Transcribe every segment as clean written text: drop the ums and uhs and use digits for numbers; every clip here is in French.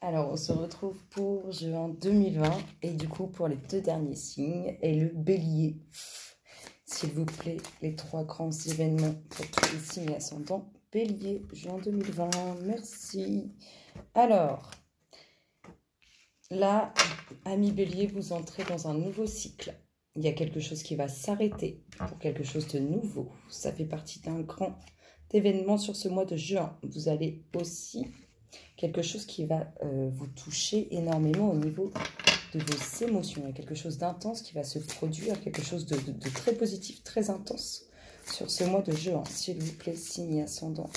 Alors, on se retrouve pour juin 2020 et du coup pour les deux derniers signes et le bélier. S'il vous plaît, les trois grands événements pour tous les signes ascendants. Bélier, juin 2020, merci. Alors, là, ami bélier, vous entrez dans un nouveau cycle. Il y a quelque chose qui va s'arrêter pour quelque chose de nouveau. Ça fait partie d'un grand événement sur ce mois de juin. Vous allez aussi... quelque chose qui va vous toucher énormément au niveau de vos émotions. Il y a quelque chose d'intense qui va se produire, quelque chose de très positif, très intense sur ce mois de juin. S'il vous plaît, signe ascendant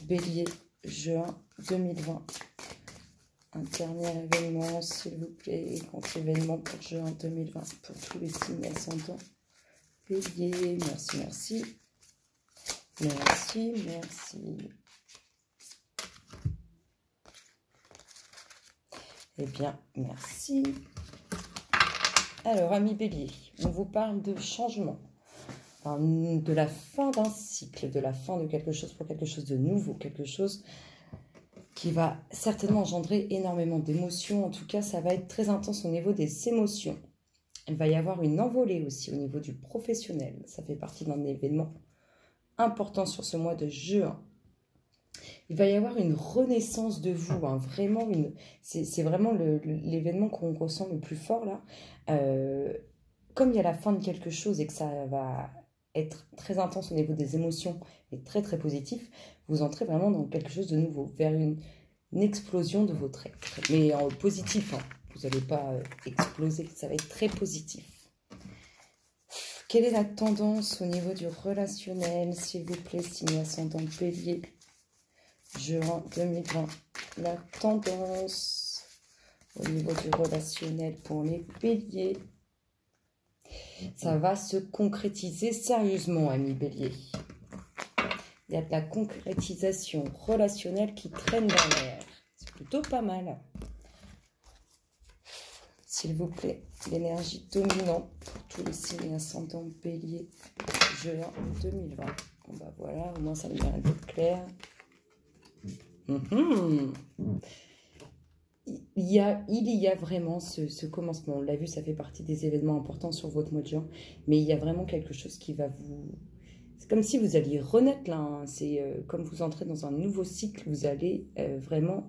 bélier, juin 2020. Un dernier événement, s'il vous plaît, grand événement pour juin 2020, pour tous les signes ascendants. Bélier, merci, merci. Merci, merci. Eh bien, merci. Alors, ami bélier, on vous parle de changement, de la fin d'un cycle, de la fin de quelque chose pour quelque chose de nouveau, quelque chose qui va certainement engendrer énormément d'émotions. En tout cas, ça va être très intense au niveau des émotions. Il va y avoir une envolée aussi au niveau du professionnel. Ça fait partie d'un événement important sur ce mois de juin. Il va y avoir une renaissance de vous, hein, vraiment, c'est vraiment l'événement qu'on ressent le plus fort là. Comme il y a la fin de quelque chose et que ça va être très intense au niveau des émotions et très très positif, vous entrez vraiment dans quelque chose de nouveau, vers une explosion de vos traits. Mais en positif, hein, vous n'allez pas exploser, ça va être très positif. Quelle est la tendance au niveau du relationnel, s'il vous plaît, signe ascendant bélier, juin 2020, la tendance au niveau du relationnel pour les béliers. Ça va se concrétiser sérieusement, ami bélier. Il y a de la concrétisation relationnelle qui traîne dans l'air. C'est plutôt pas mal. S'il vous plaît, l'énergie dominante pour tous les signes ascendants bélier, juin 2020. Bon bah voilà, au moins ça me paraît un peu clair. Il y a vraiment ce commencement. On l'a vu, ça fait partie des événements importants sur votre mois de juin. Mais il y a vraiment quelque chose qui va vous... C'est comme si vous alliez renaître là. Hein. C'est comme vous entrez dans un nouveau cycle, vous allez vraiment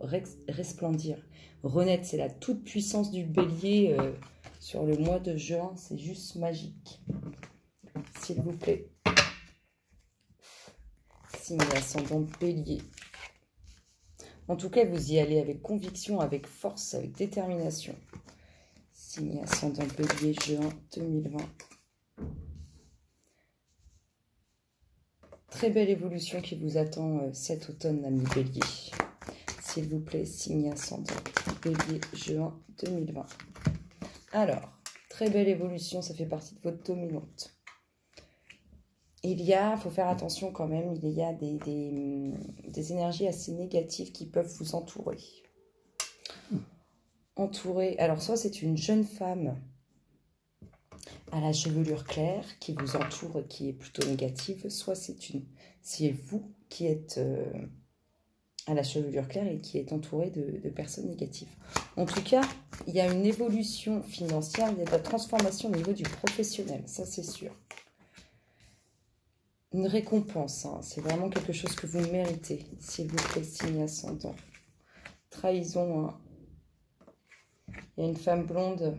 resplendir. Renaître, c'est la toute puissance du bélier sur le mois de juin. C'est juste magique. S'il vous plaît. Signe ascendant bélier. En tout cas, vous y allez avec conviction, avec force, avec détermination. Signe ascendant bélier, juin 2020. Très belle évolution qui vous attend cet automne, ami bélier. S'il vous plaît, signe ascendant bélier, juin 2020. Alors, très belle évolution, ça fait partie de votre dominante. Il faut faire attention quand même, il y a des énergies assez négatives qui peuvent vous entourer. Alors soit c'est une jeune femme à la chevelure claire qui vous entoure, qui est plutôt négative, soit c'est vous qui êtes à la chevelure claire et qui est entouré de personnes négatives. En tout cas, il y a une évolution financière, il y a de la transformation au niveau du professionnel, ça c'est sûr. Une récompense, hein. C'est vraiment quelque chose que vous méritez, s'il vous plaît, signe ascendant. Trahison, hein. Il y a une femme blonde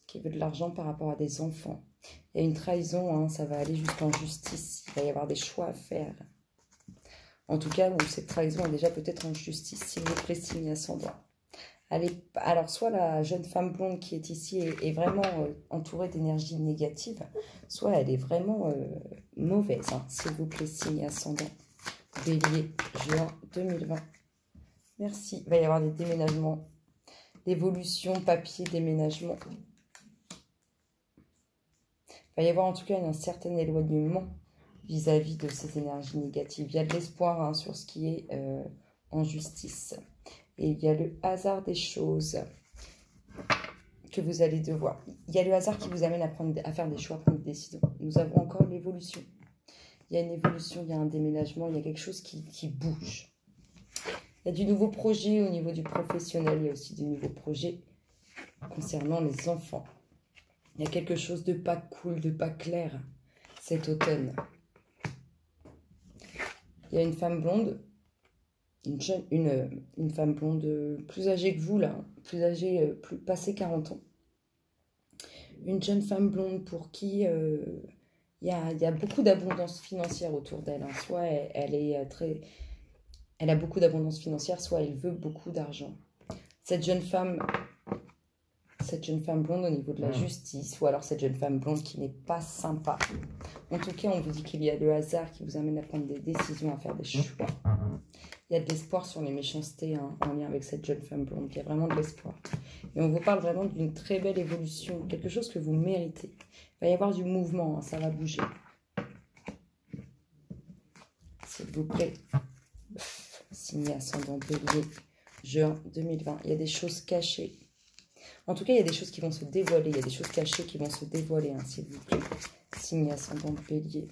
qui veut de l'argent par rapport à des enfants. Il y a une trahison, hein. Ça va aller jusqu'en justice. Il va y avoir des choix à faire. En tout cas, cette trahison est déjà peut-être en justice, s'il vous plaît, signe ascendant. Alors, soit la jeune femme blonde qui est ici est vraiment entourée d'énergie négative, soit elle est vraiment mauvaise. Hein. S'il vous plaît, signe ascendant bélier, juin 2020. Merci. Il va y avoir des déménagements, d'évolution, papier, déménagement. Il va y avoir en tout cas un certain éloignement vis-à-vis de ces énergies négatives. Il y a de l'espoir hein, sur ce qui est en justice. Et il y a le hasard des choses que vous allez devoir. Il y a le hasard qui vous amène à faire des choix, à prendre des décisions. Nous avons encore l'évolution. Il y a une évolution, il y a un déménagement, il y a quelque chose qui bouge. Il y a du nouveau projet au niveau du professionnel. Il y a aussi du nouveau projet concernant les enfants. Il y a quelque chose de pas cool, de pas clair cet automne. Il y a une femme blonde, une femme blonde plus âgée que vous, là, plus âgée, plus passé 40 ans. Une jeune femme blonde pour qui il y a beaucoup d'abondance financière autour d'elle. Hein. Soit elle a beaucoup d'abondance financière, soit elle veut beaucoup d'argent. Cette jeune femme blonde au niveau de la justice, ou alors cette jeune femme blonde qui n'est pas sympa. En tout cas, on vous dit qu'il y a le hasard qui vous amène à prendre des décisions, à faire des choix. Il y a de l'espoir sur les méchancetés hein, en lien avec cette jeune femme blonde. Il y a vraiment de l'espoir. Et on vous parle vraiment d'une très belle évolution, quelque chose que vous méritez. Il va y avoir du mouvement, hein, ça va bouger. S'il vous plaît. Signe ascendant Bélier, juin 2020. Il y a des choses cachées. En tout cas, il y a des choses qui vont se dévoiler. Il y a des choses cachées qui vont se dévoiler, hein, s'il vous plaît. Signe ascendant Bélier.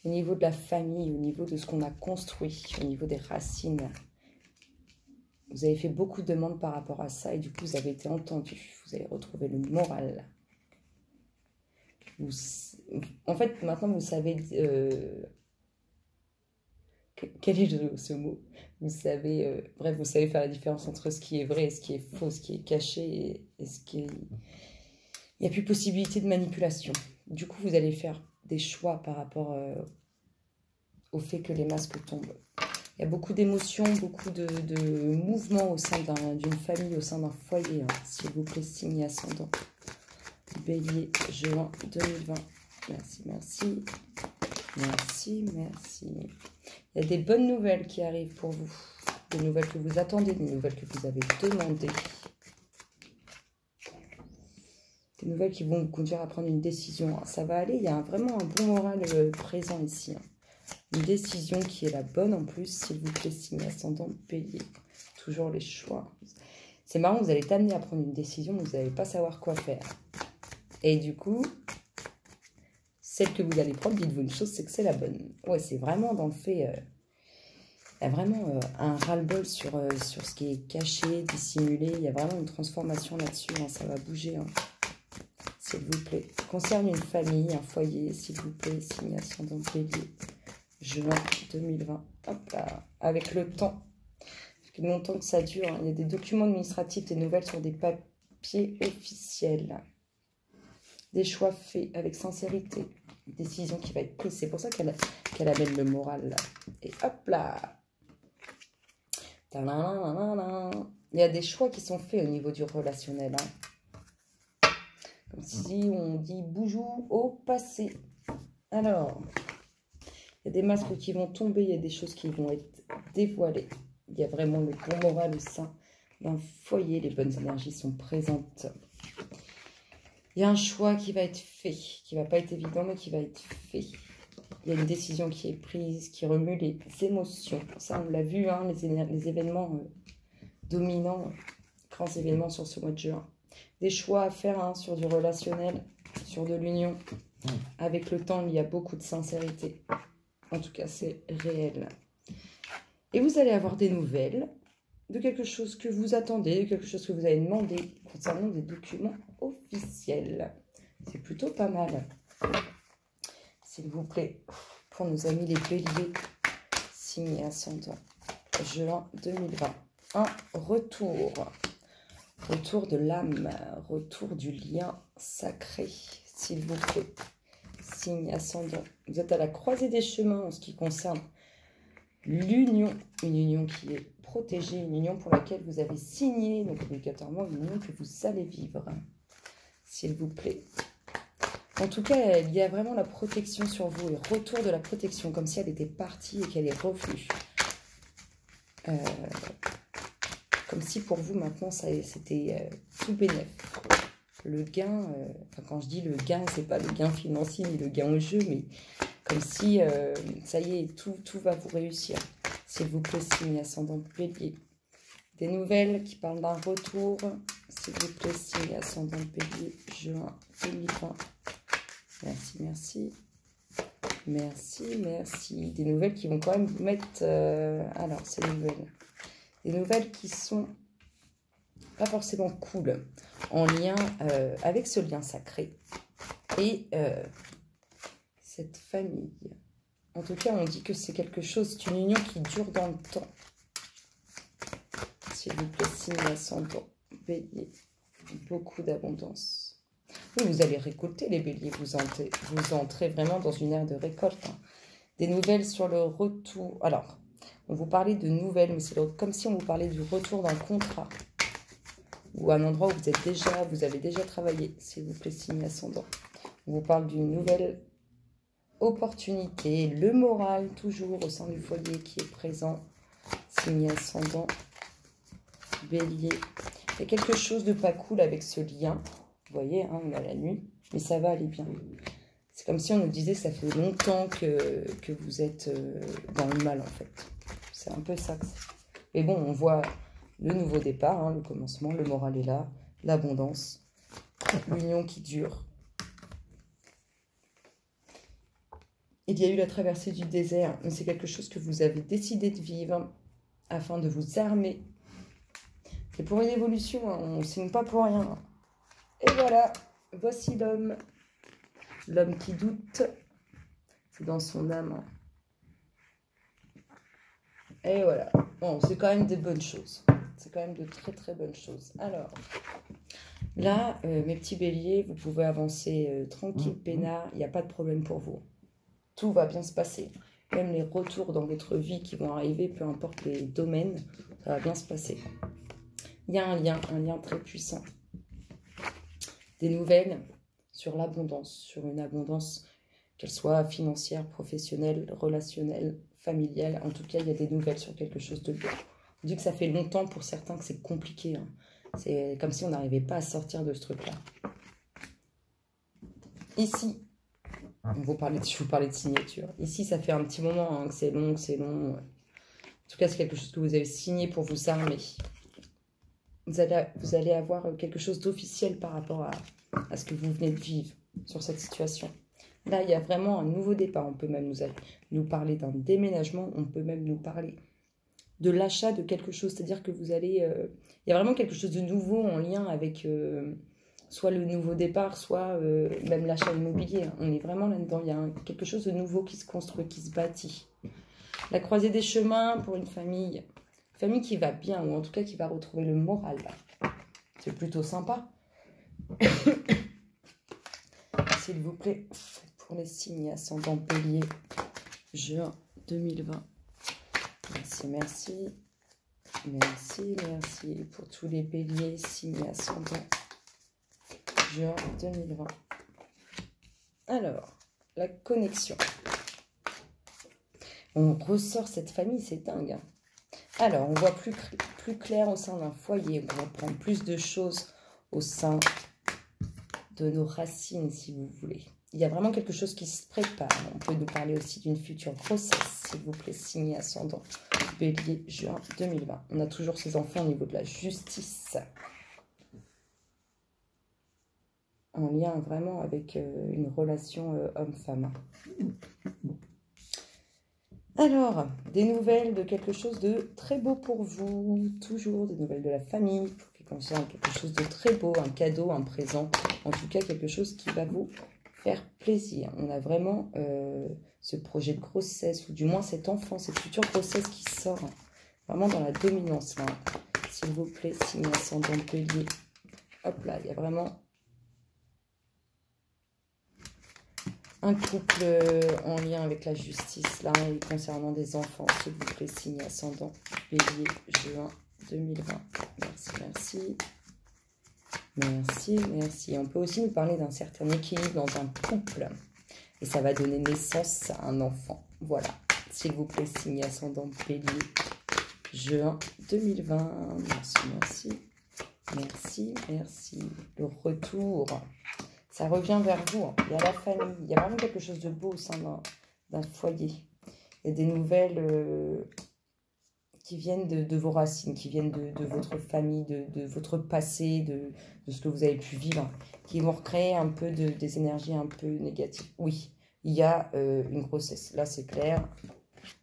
Au niveau de la famille, au niveau de ce qu'on a construit, au niveau des racines, vous avez fait beaucoup de demandes par rapport à ça et du coup, vous avez été entendu. Vous avez retrouvé le moral. En fait, maintenant, vous savez... quel est ce mot? Vous savez, bref, vous savez faire la différence entre ce qui est vrai et ce qui est faux, ce qui est caché et ce qui est... Il n'y a plus possibilité de manipulation. Du coup, vous allez faire des choix par rapport au fait que les masques tombent. Il y a beaucoup d'émotions, beaucoup de mouvements au sein d'une famille, au sein d'un foyer. Hein. S'il vous plaît, signe ascendant. Bélier, juin 2020. Merci, merci. Merci, merci. Il y a des bonnes nouvelles qui arrivent pour vous. Des nouvelles que vous attendez, des nouvelles que vous avez demandées. Des nouvelles qui vont vous conduire à prendre une décision. Ça va aller, il y a vraiment un bon moral présent ici. Hein. Une décision qui est la bonne en plus, s'il vous plaît, signe ascendant Bélier. Toujours les choix. C'est marrant, vous allez t'amener à prendre une décision, mais vous n'allez pas savoir quoi faire. Et du coup... celle que vous allez prendre, dites-vous une chose, c'est que c'est la bonne. Ouais, c'est vraiment dans le fait... il y a vraiment un ras-le-bol sur ce qui est caché, dissimulé. Il y a vraiment une transformation là-dessus. Hein, ça va bouger, hein, s'il vous plaît. Concerne une famille, un foyer, s'il vous plaît. Signe ascendant Bélier. Juin 2020. Hop là, avec le temps. Avec le longtemps que ça dure. Hein, il y a des documents administratifs, des nouvelles sur des papiers officiels. Des choix faits avec sincérité. Une décision qui va être prise. C'est pour ça qu'elle amène le moral. Là. Et hop là. Il y a des choix qui sont faits au niveau du relationnel. Hein. Comme si on dit boujou au passé. Alors, il y a des masques qui vont tomber. Il y a des choses qui vont être dévoilées. Il y a vraiment le bon moral au sein d'un foyer. Les bonnes énergies sont présentes. Il y a un choix qui va être fait, qui ne va pas être évident, mais qui va être fait. Il y a une décision qui est prise, qui remue les émotions. Ça, on l'a vu, hein, les événements dominants, grands événements sur ce mois de juin. Des choix à faire hein, sur du relationnel, sur de l'union. Avec le temps, il y a beaucoup de sincérité. En tout cas, c'est réel. Et vous allez avoir des nouvelles de quelque chose que vous attendez, de quelque chose que vous avez demandé concernant des documents officiels. C'est plutôt pas mal. S'il vous plaît, pour nos amis les béliers, signe ascendant, juin 2020. Un retour. Retour de l'âme, retour du lien sacré, s'il vous plaît. Signe ascendant. Vous êtes à la croisée des chemins en ce qui concerne l'union. Une union qui est protégée, une union pour laquelle vous avez signé, donc obligatoirement une union que vous allez vivre, s'il vous plaît. En tout cas, il y a vraiment la protection sur vous, et retour de la protection, comme si elle était partie et qu'elle est revenue. Comme si pour vous, maintenant, c'était tout bénef. Le gain, enfin quand je dis le gain, c'est pas le gain financier ni le gain au jeu, mais comme si, ça y est, tout va vous réussir. S'il vous plaît, signe ascendant Bélier. Des nouvelles qui parlent d'un retour. S'il vous plaît, signe ascendant Bélier, juin 2020. Merci, merci. Merci, merci. Des nouvelles qui vont quand même vous mettre... alors, ces nouvelles. Des nouvelles qui sont pas forcément cool, en lien avec ce lien sacré et cette famille. En tout cas, on dit que c'est quelque chose, c'est une union qui dure dans le temps. S'il vous plaît, signe ascendant, bélier, beaucoup d'abondance. Oui, vous allez récolter les béliers, vous entrez vraiment dans une ère de récolte. Hein. Des nouvelles sur le retour. Alors, on vous parlait de nouvelles, mais c'est comme si on vous parlait du retour d'un contrat. Ou un endroit où vous avez déjà travaillé, s'il vous plaît, signe ascendant. On vous parle d'une nouvelle opportunité, le moral toujours au sein du foyer qui est présent, signe ascendant, bélier. Il y a quelque chose de pas cool avec ce lien, vous voyez, hein, on a la nuit, mais ça va aller bien. C'est comme si on nous disait que ça fait longtemps que vous êtes dans le mal en fait. C'est un peu ça que c'est. Mais bon, on voit le nouveau départ, hein, le commencement, le moral est là, l'abondance, l'union qui dure. Il y a eu la traversée du désert, mais c'est quelque chose que vous avez décidé de vivre afin de vous armer. C'est pour une évolution, hein, on ne signe pas pour rien. Et voilà, voici l'homme. L'homme qui doute, c'est dans son âme. Et voilà, bon, c'est quand même des bonnes choses. C'est quand même de très très bonnes choses. Alors, là, mes petits béliers, vous pouvez avancer tranquille, peinard, il n'y a pas de problème pour vous. Tout va bien se passer. Même les retours dans votre vie qui vont arriver, peu importe les domaines, ça va bien se passer. Il y a un lien très puissant. Des nouvelles sur l'abondance, sur une abondance, qu'elle soit financière, professionnelle, relationnelle, familiale. En tout cas, il y a des nouvelles sur quelque chose de beau. On dit que ça fait longtemps pour certains que c'est compliqué. Hein. C'est comme si on n'arrivait pas à sortir de ce truc-là. Ici, je vous parlais de signature. Ici, ça fait un petit moment hein, que c'est long, En tout cas, c'est quelque chose que vous avez signé pour vous armer. Vous allez avoir quelque chose d'officiel par rapport à ce que vous venez de vivre sur cette situation. Là, il y a vraiment un nouveau départ. On peut même nous parler d'un déménagement. On peut même nous parler de l'achat de quelque chose. C'est-à-dire que vous allez... il y a vraiment quelque chose de nouveau en lien avec soit le nouveau départ, soit même l'achat immobilier. On est vraiment là-dedans. Il y a quelque chose de nouveau qui se construit, qui se bâtit. La croisée des chemins pour une famille. Famille qui va bien, ou en tout cas qui va retrouver le moral. C'est plutôt sympa. S'il vous plaît, pour les signes ascendant bélier, juin 2020. Merci, merci. Merci, merci pour tous les béliers, signes ascendant, juin 2020. Alors, la connexion. On ressort cette famille, c'est dingue. Hein. Alors, on voit plus clair au sein d'un foyer. On va prendre plus de choses au sein de nos racines, si vous voulez. Il y a vraiment quelque chose qui se prépare. On peut nous parler aussi d'une future grossesse, s'il vous plaît, signe ascendant, bélier, juin 2020. On a toujours ces enfants au niveau de la justice. En lien vraiment avec une relation homme-femme. Alors, des nouvelles de quelque chose de très beau pour vous. Toujours des nouvelles de la famille, pour qu'il concerne quelque chose de très beau, un cadeau, un présent. En tout cas, quelque chose qui va vous faire plaisir. On a vraiment ce projet de grossesse, ou du moins cet enfant, cette future grossesse qui sort vraiment dans la dominance. Là. S'il vous plaît, signe ascendant bélier. Hop là, il y a vraiment un couple en lien avec la justice, là, et concernant des enfants, s'il vous plaît, signe ascendant, bélier, juin 2020. Merci, merci. Merci, merci. On peut aussi nous parler d'un certain équilibre dans un couple. Et ça va donner naissance à un enfant. Voilà. S'il vous plaît, signe ascendant, bélier, juin 2020. Merci, merci. Merci, merci. Le retour... Ça revient vers vous. Hein. Il y a la famille. Il y a vraiment quelque chose de beau au sein d'un foyer. Il y a des nouvelles qui viennent de vos racines, qui viennent de votre famille, de votre passé, de ce que vous avez pu vivre, qui vont recréer un peu des énergies un peu négatives. Oui, il y a une grossesse. Là, c'est clair.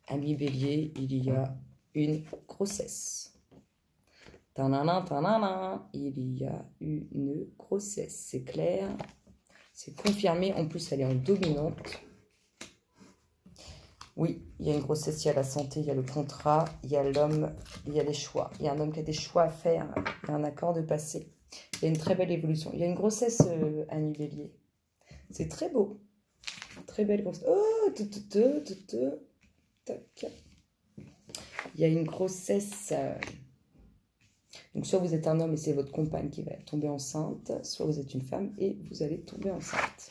Ami Bélier, il y a une grossesse. Tanana, tanana, il y a une grossesse. C'est clair. C'est confirmé. En plus, elle est en dominante. Oui, il y a une grossesse, il y a la santé, il y a le contrat, il y a l'homme, il y a les choix. Il y a un homme qui a des choix à faire, il y a un accord de passé. Il y a une très belle évolution. Il y a une grossesse, ami Bélier. C'est très beau. Très belle grossesse. Oh, tac. Il y a une grossesse. Donc, soit vous êtes un homme et c'est votre compagne qui va tomber enceinte, soit vous êtes une femme et vous allez tomber enceinte.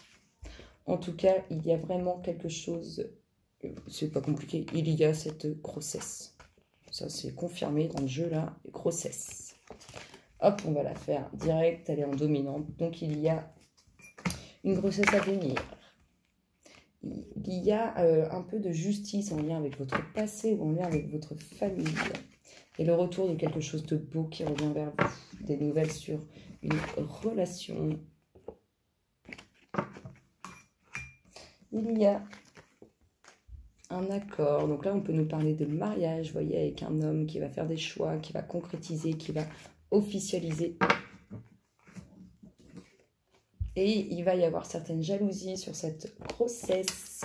En tout cas, il y a vraiment quelque chose... C'est pas compliqué, il y a cette grossesse. Ça, c'est confirmé dans le jeu, là. Grossesse. Hop, on va la faire direct, elle est en dominante. Donc, il y a une grossesse à venir. Il y a un peu de justice en lien avec votre passé ou en lien avec votre famille. Et le retour de quelque chose de beau qui revient vers vous. Des nouvelles sur une relation. Il y a un accord. Donc là, on peut nous parler de mariage, vous voyez, avec un homme qui va faire des choix, qui va concrétiser, qui va officialiser. Et il va y avoir certaines jalousies sur cette grossesse.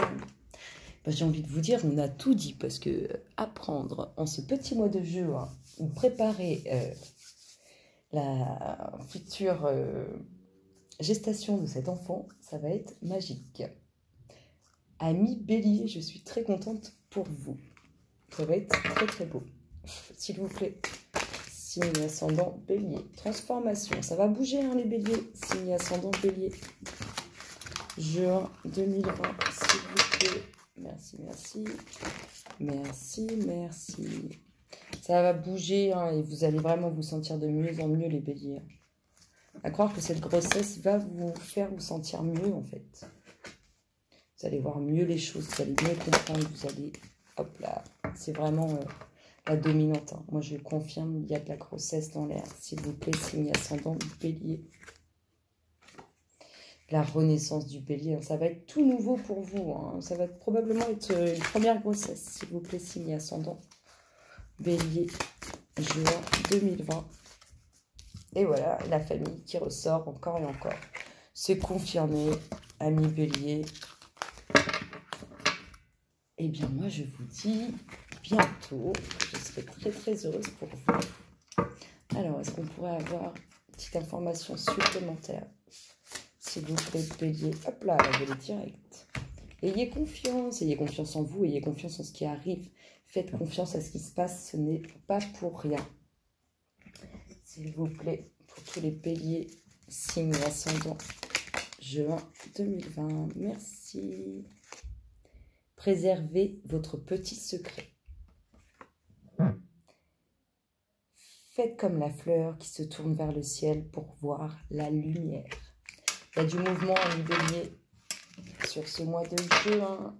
Ben, j'ai envie de vous dire, on a tout dit, parce que apprendre en ce petit mois de juin, ou préparer la future gestation de cet enfant, ça va être magique. Ami Bélier, je suis très contente pour vous. Ça va être très très beau. S'il vous plaît. Signe ascendant Bélier. Transformation. Ça va bouger hein, les Béliers. Signe ascendant Bélier. Juin 2020. S'il vous plaît. Merci, merci. Merci, merci. Ça va bouger hein, et vous allez vraiment vous sentir de mieux en mieux les Béliers. À croire que cette grossesse va vous faire vous sentir mieux en fait. Vous allez voir mieux les choses, vous allez mieux comprendre, vous allez... Hop là, c'est vraiment la dominante. Hein. Moi, je confirme, il y a de la grossesse dans l'air. S'il vous plaît, signe ascendant Bélier. La renaissance du Bélier, hein. Ça va être tout nouveau pour vous. Hein. Ça va probablement être une première grossesse. S'il vous plaît, signe ascendant Bélier, juin 2020. Et voilà, la famille qui ressort encore et encore. C'est confirmé, ami Bélier. Eh bien, moi, je vous dis bientôt. Je serai très, très heureuse pour vous. Alors, est-ce qu'on pourrait avoir une petite information supplémentaire? S'il vous plaît, Bélier. Hop là, la volée directe. Ayez confiance en vous, ayez confiance en ce qui arrive. Faites confiance à ce qui se passe, ce n'est pas pour rien. S'il vous plaît, pour tous les Béliers, signe ascendant, juin 2020. Merci. Préservez votre petit secret. Faites comme la fleur qui se tourne vers le ciel pour voir la lumière. Il y a du mouvement en Bélier sur ce mois de juin.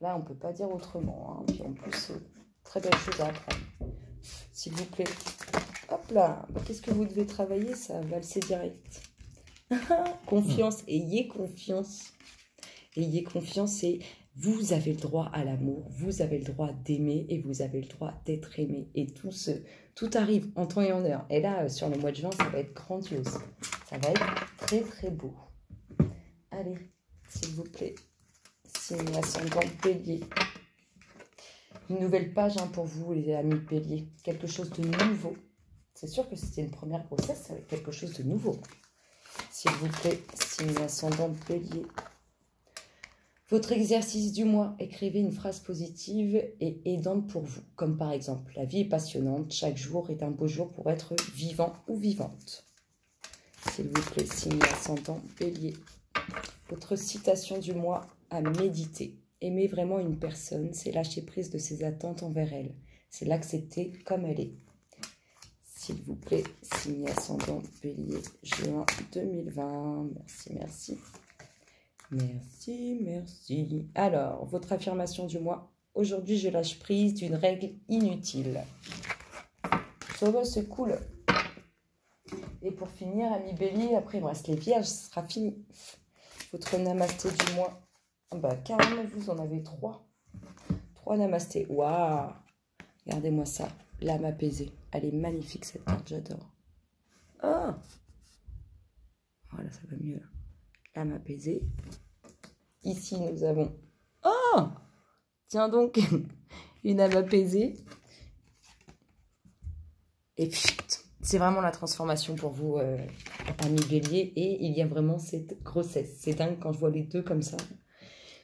Là, on ne peut pas dire autrement. Hein. Puis en plus, très belle chose à apprendre. S'il vous plaît. Hop là. Qu'est-ce que vous devez travailler? Ça va valser direct. Confiance. Ayez confiance. Ayez confiance et... Vous avez le droit à l'amour, vous avez le droit d'aimer et vous avez le droit d'être aimé. Et tout arrive en temps et en heure. Et là, sur le mois de juin, ça va être grandiose. Ça va être très, très beau. Allez, s'il vous plaît, signe ascendant Bélier. Une nouvelle page hein, pour vous, les amis Bélier. Quelque chose de nouveau. C'est sûr que c'était une première grossesse, ça va être quelque chose de nouveau. S'il vous plaît, signe ascendant Bélier. Votre exercice du mois, écrivez une phrase positive et aidante pour vous. Comme par exemple, la vie est passionnante, chaque jour est un beau jour pour être vivant ou vivante. S'il vous plaît, signe ascendant Bélier. Votre citation du mois à méditer. Aimer vraiment une personne, c'est lâcher prise de ses attentes envers elle. C'est l'accepter comme elle est. S'il vous plaît, signe ascendant Bélier, juin 2020. Merci, merci. Merci, merci. Alors, votre affirmation du mois. Aujourd'hui, je lâche prise d'une règle inutile. Ça va, c'est cool. Et pour finir, ami Bélier, après, il me reste les vierges, ce sera fini. Votre namasté du mois. Bah, carrément, vous en avez 3. 3 namasté. Waouh! Regardez-moi ça. L'âme apaisée. Elle est magnifique, cette carte, j'adore. Ah! Voilà, ça va mieux là. L'âme apaisée. Ici, nous avons... Oh! Tiens donc, une âme apaisée. Et puis, c'est vraiment la transformation pour vous, ami Bélier. Et il y a vraiment cette grossesse. C'est dingue quand je vois les deux comme ça.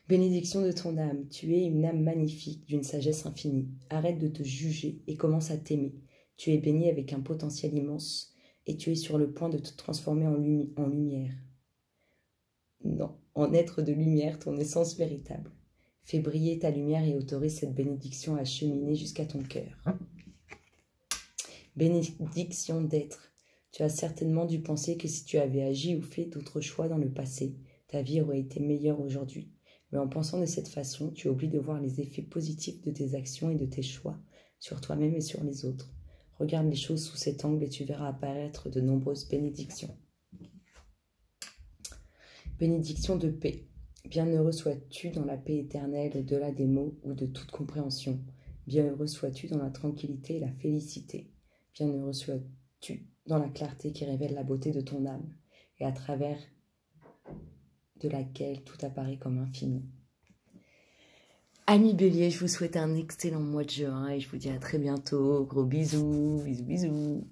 Bénédiction de ton âme. Tu es une âme magnifique, d'une sagesse infinie. Arrête de te juger et commence à t'aimer. Tu es béni avec un potentiel immense et tu es sur le point de te transformer en lumière. Non, en être de lumière, ton essence véritable. Fais briller ta lumière et autorise cette bénédiction à cheminer jusqu'à ton cœur. Bénédiction d'être. Tu as certainement dû penser que si tu avais agi ou fait d'autres choix dans le passé, ta vie aurait été meilleure aujourd'hui. Mais en pensant de cette façon, tu oublies de voir les effets positifs de tes actions et de tes choix sur toi-même et sur les autres. Regarde les choses sous cet angle et tu verras apparaître de nombreuses bénédictions. Bénédiction de paix. Bienheureux sois-tu dans la paix éternelle au-delà des mots ou de toute compréhension. Bienheureux sois-tu dans la tranquillité et la félicité. Bienheureux sois-tu dans la clarté qui révèle la beauté de ton âme et à travers de laquelle tout apparaît comme infini. Amis Bélier, je vous souhaite un excellent mois de juin et je vous dis à très bientôt. Gros bisous, bisous, bisous.